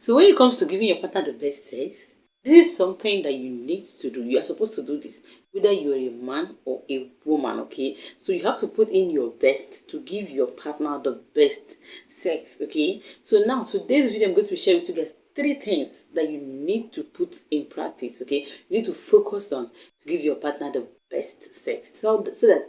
So when it comes to giving your partner the best sex, this is something that you need to do. You are supposed to do this, whether you're a man or a woman, okay? So you have to put in your best to give your partner the best sex, okay? So now, today's video, I'm going to share with you guys 3 things that you need to put in practice, okay? You need to focus on to give your partner the best sex. So that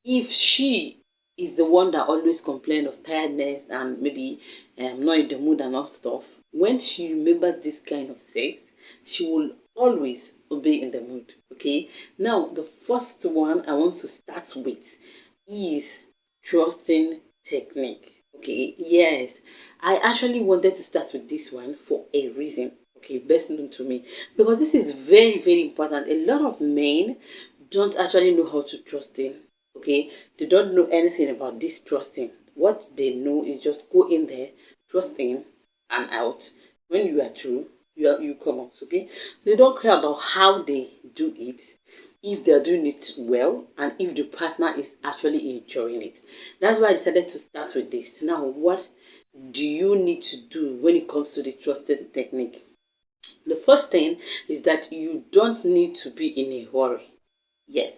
if she is the one that always complains of tiredness and maybe not in the mood and all stuff, when she remembers this kind of sex, she will always be in the mood. Okay, now the first one I want to start with is trusting technique. Okay, yes, I actually wanted to start with this one for a reason. Okay, best known to me, because this is very, very important. A lot of men don't actually know how to trust him. Okay, they don't know anything about this trusting. What they know is just go in there, trust in and out. When you are true, you come out. Okay, they don't care about how they do it, if they're doing it well, and if the partner is actually enjoying it. That's why I decided to start with this. Now, what do you need to do when it comes to the trusted technique? The first thing is that you don't need to be in a hurry. Yes,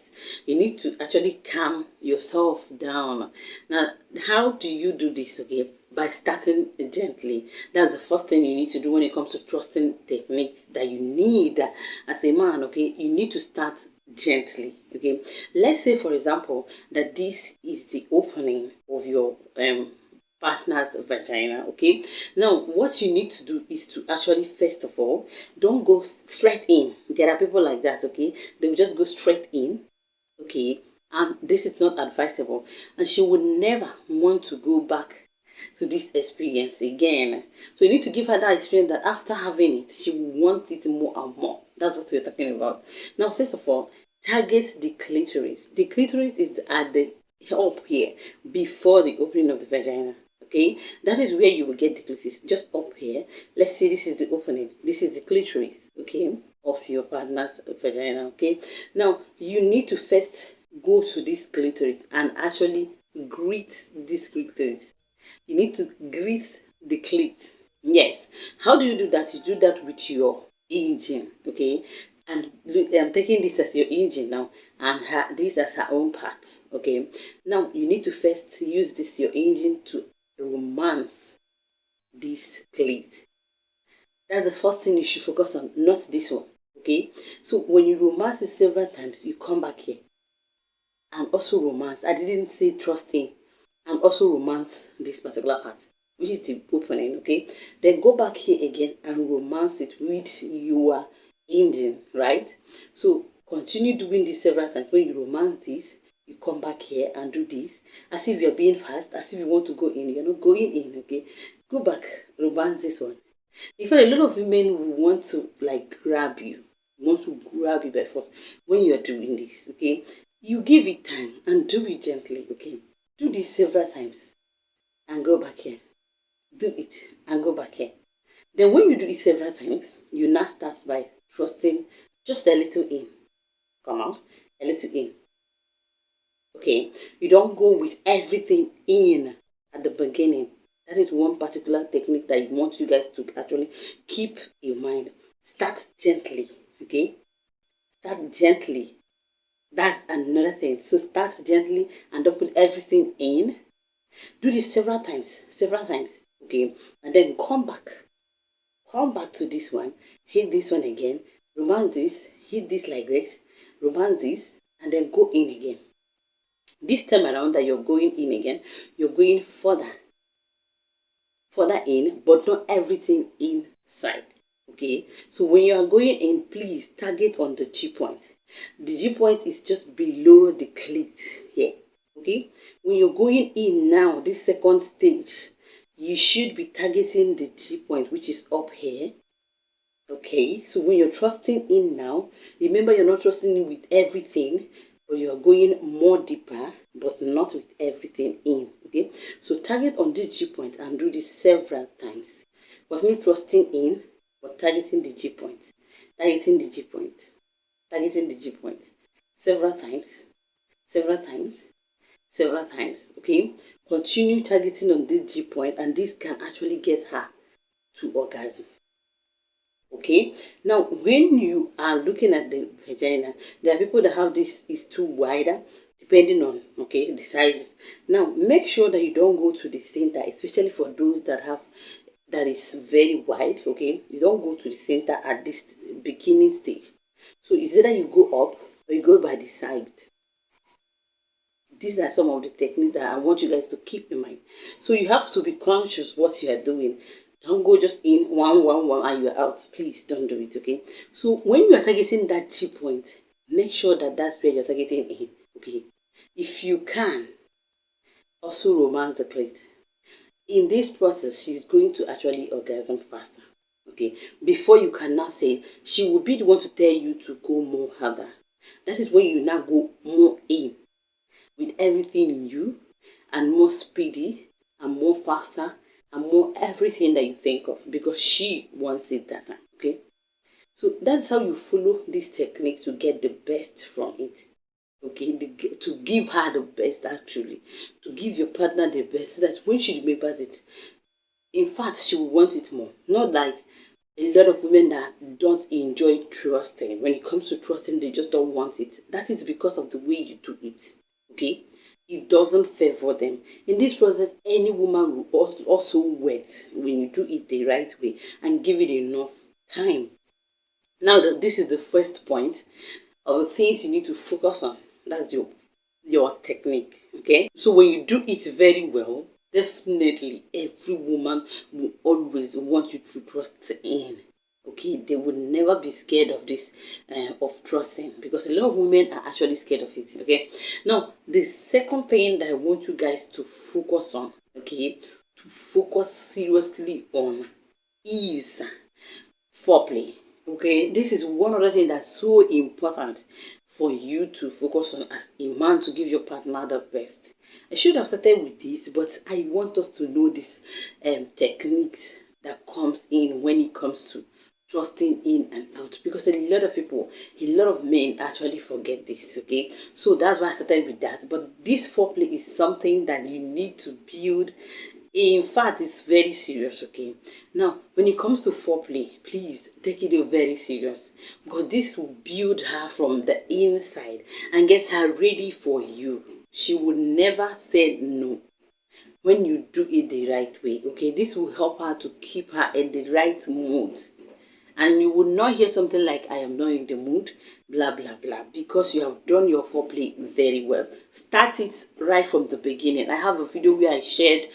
you need to actually calm yourself down. Now, how do you do this? Okay, by starting gently. That's the first thing you need to do when it comes to trusting techniques that you need as a man. Okay, you need to start gently. Okay, let's say, for example, that this is the opening of your partner's vagina. Okay, now what you need to do is to actually, first of all, don't go straight in. There are people like that. Okay, they will just go straight in. Okay, and this is not advisable, and she would never want to go back to this experience again. So you need to give her that experience that after having it, she will want it more and more. That's what we're talking about. Now, first of all, target the clitoris. The clitoris is at the up here before the opening of the vagina. Okay, that is where you will get the clitoris, just up here. Let's say this is the opening, this is the clitoris, okay, of your partner's vagina. Okay, now you need to first go to this clitoris and actually greet this clitoris. You need to greet the clit. Yes, how do you do that? You do that with your engine. Okay, and I'm taking this as your engine now, and this as her own part. Okay, now you need to first use this your engine to romance this clit. That's the first thing you should focus on, not this one. Okay, so when you romance it several times, you come back here and also romance. I didn't say trust in, and also romance this particular part, which is the opening. Okay, then go back here again and romance it with your engine, right? So continue doing this several times. When you romance this, you come back here and do this as if you're being fast, as if you want to go in. You're not going in. Okay, go back, romance this one. In fact, a lot of women will want to like grab you, want to grab you by force when you're doing this. Okay, you give it time and do it gently. Okay, do this several times and go back here. Do it and go back here. Then when you do it several times, you now start by trusting just a little in. Come out, a little in. Okay, you don't go with everything in at the beginning. That is one particular technique that I want you guys to actually keep in mind. Start gently. Okay, start gently. That's another thing. So start gently and don't put everything in. Do this several times, okay, and then come back to this one, hit this one again, romance this, hit this like this, romance this, and then go in again. This time around that you're going in again, you're going further in, but not everything inside. Okay, so when you are going in, please target on the G point. The G point is just below the clit here. Okay, when you're going in now, this second stage, you should be targeting the G point, which is up here. Okay, so when you're trusting in now, remember you're not trusting in with everything, but you are going more deeper, but not with everything in. Okay, so target on the G point and do this several times. But not trusting in, but targeting the G point, targeting the G point, targeting the G point, several times, several times, several times. Okay, continue targeting on this G point, and this can actually get her to orgasm. Okay, now when you are looking at the vagina, there are people that have this is too wider, depending on, okay, the sizes. Now make sure that you don't go to the center, especially for those that have that is very wide. Okay, you don't go to the center at this beginning stage. So it's either you go up or you go by the side. These are some of the techniques that I want you guys to keep in mind. So you have to be conscious what you are doing. Don't go just in one and you're out. Please don't do it, okay? So when you are targeting that G point, make sure that that's where you're targeting in, okay? If you can, also romance the clit. In this process, she's going to actually orgasm faster, okay? Before you can now say, she will be the one to tell you to go more harder. That is when you now go more in with everything in you, and more speedy and more faster and more everything that you think of, because she wants it that time. Okay, so that's how you follow this technique to get the best from it. Okay, to give her the best, actually to give your partner the best, so that when she remembers it, in fact she will want it more. Not like a lot of women that don't enjoy trusting. When it comes to trusting, they just don't want it. That is because of the way you do it. Okay, it doesn't favor them. In this process, any woman will also wait when you do it the right way and give it enough time. Now that this is the first point of the things you need to focus on, that's your technique. Okay, so when you do it very well, definitely every woman will always want you to trust in. Okay, they would never be scared of this, of trusting, because a lot of women are actually scared of it. Okay, now the second thing that I want you guys to focus on, okay, to focus seriously on, is foreplay. Okay, this is one other thing that's so important for you to focus on as a man, to give your partner the best. I should have started with this, but I want us to know this techniques that comes in when it comes to trusting in and out, because a lot of people, a lot of men actually forget this. Okay, so that's why I started with that. But this foreplay is something that you need to build. In fact, it's very serious. Okay, now when it comes to foreplay, please take it very serious, because this will build her from the inside and get her ready for you. She would never say no when you do it the right way. Okay, this will help her to keep her in the right mood, and you will not hear something like, I am not in the mood, blah blah blah, because you have done your foreplay very well. Start it right from the beginning. I have a video where I shared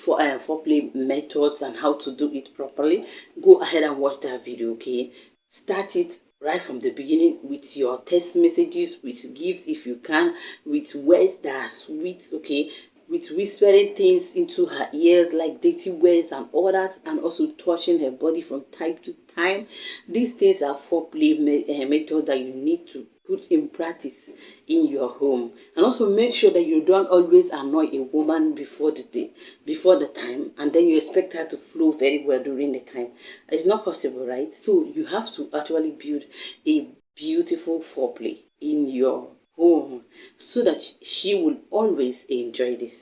for foreplay methods and how to do it properly. Go ahead and watch that video. Okay, start it right from the beginning with your text messages, with gifts if you can, with words that are sweet. Okay, with whispering things into her ears like dirty words and all that, and also touching her body from time to time. These things are foreplay methods that you need to put in practice in your home. And also make sure that you don't always annoy a woman before the time, and then you expect her to flow very well during the time. It's not possible, right? So you have to actually build a beautiful foreplay in your home, so that she will always enjoy this.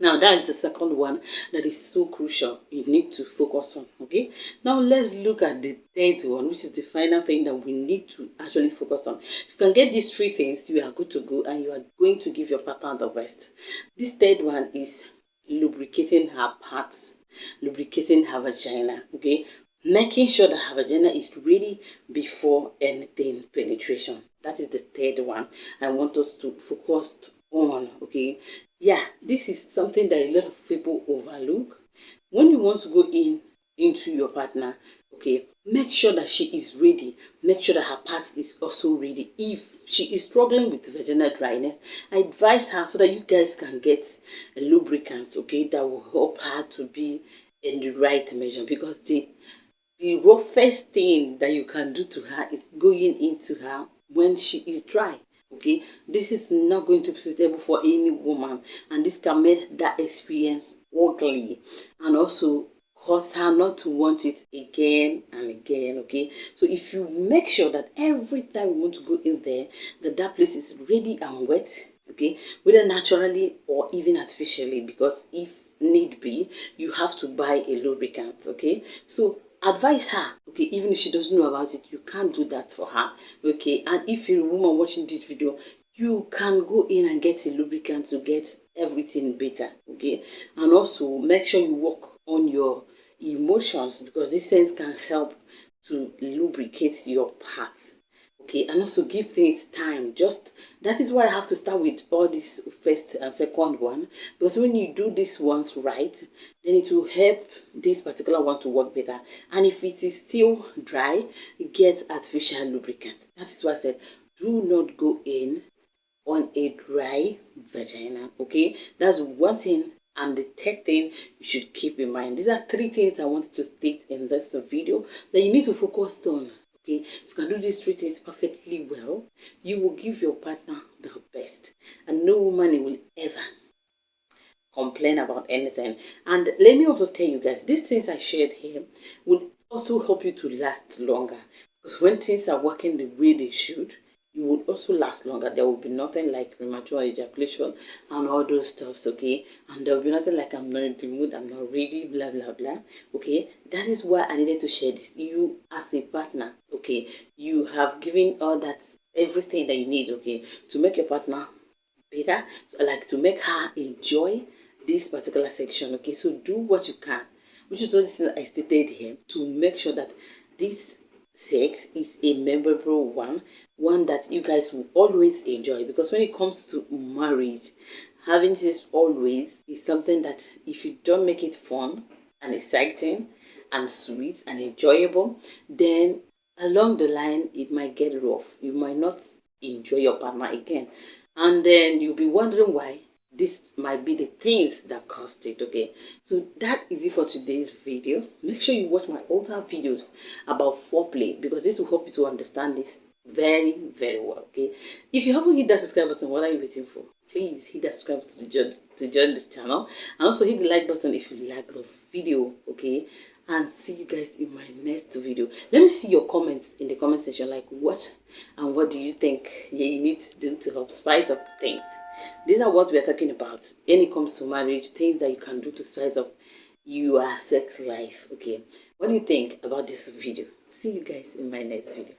Now that is the second one that is so crucial, you need to focus on. Okay, now let's look at the third one, which is the final thing that we need to actually focus on. If you can get these three things, you are good to go, and you are going to give your partner the best. This third one is lubricating her parts, lubricating her vagina. Okay, making sure that her vagina is ready before anything penetration. That is the third one I want us to focus on. Okay, yeah, this is something that a lot of people overlook. When you want to go into your partner, okay, make sure that she is ready. Make sure that her part is also ready. If she is struggling with vaginal dryness, advise her so that you guys can get a lubricant, okay, that will help her to be in the right measure, because the roughest thing that you can do to her is going into her when she is dry. Okay, this is not going to be suitable for any woman, and this can make that experience ugly, and also cause her not to want it again and again. Okay, so if you make sure that every time you want to go in there, that place is ready and wet, okay, whether naturally or even artificially, because if need be, you have to buy a lubricant. Okay, so advise her. Okay, even if she doesn't know about it, you can't do that for her. Okay, and if you're a woman watching this video, you can go in and get a lubricant to get everything better. Okay, and also make sure you work on your emotions, because these things can help to lubricate your parts. Okay, and also give things time. Just that is why I have to start with all this first and second one, because when you do these ones right, then it will help this particular one to work better. And if it is still dry, get artificial lubricant. That is why I said do not go in on a dry vagina. Okay, that's one thing. And the third thing you should keep in mind, these are three things I wanted to state in this video that you need to focus on. Okay, if you can do these three things perfectly well, you will give your partner the best, and no woman will ever complain about anything. And let me also tell you guys, these things I shared here will also help you to last longer, because when things are working the way they should, you will also last longer. There will be nothing like premature ejaculation and all those stuffs. Okay, and there will be nothing like I'm not in the mood, I'm not ready, blah blah blah. Okay, that is why I needed to share this. You as a partner, okay, you have given all that, everything that you need, okay, to make your partner better, like to make her enjoy this particular section. Okay, so do what you can, which is what I stated here, to make sure that this sex is a memorable one that you guys will always enjoy. Because when it comes to marriage, having sex always is something that if you don't make it fun and exciting and sweet and enjoyable, then along the line it might get rough. You might not enjoy your partner again, and then you'll be wondering why. This might be the things that caused it. Okay, so that is it for today's video. Make sure you watch my other videos about foreplay, because this will help you to understand this very well. Okay, if you haven't hit that subscribe button, what are you waiting for? Please hit that subscribe button to join this channel, and also hit the like button if you like the video. Okay, and see you guys in my next video. Let me see your comments in the comment section, like what do you think you need to do to help spice up things. These are what we are talking about when it comes to marriage, things that you can do to spice up your sex life. Okay, what do you think about this video? See you guys in my next video.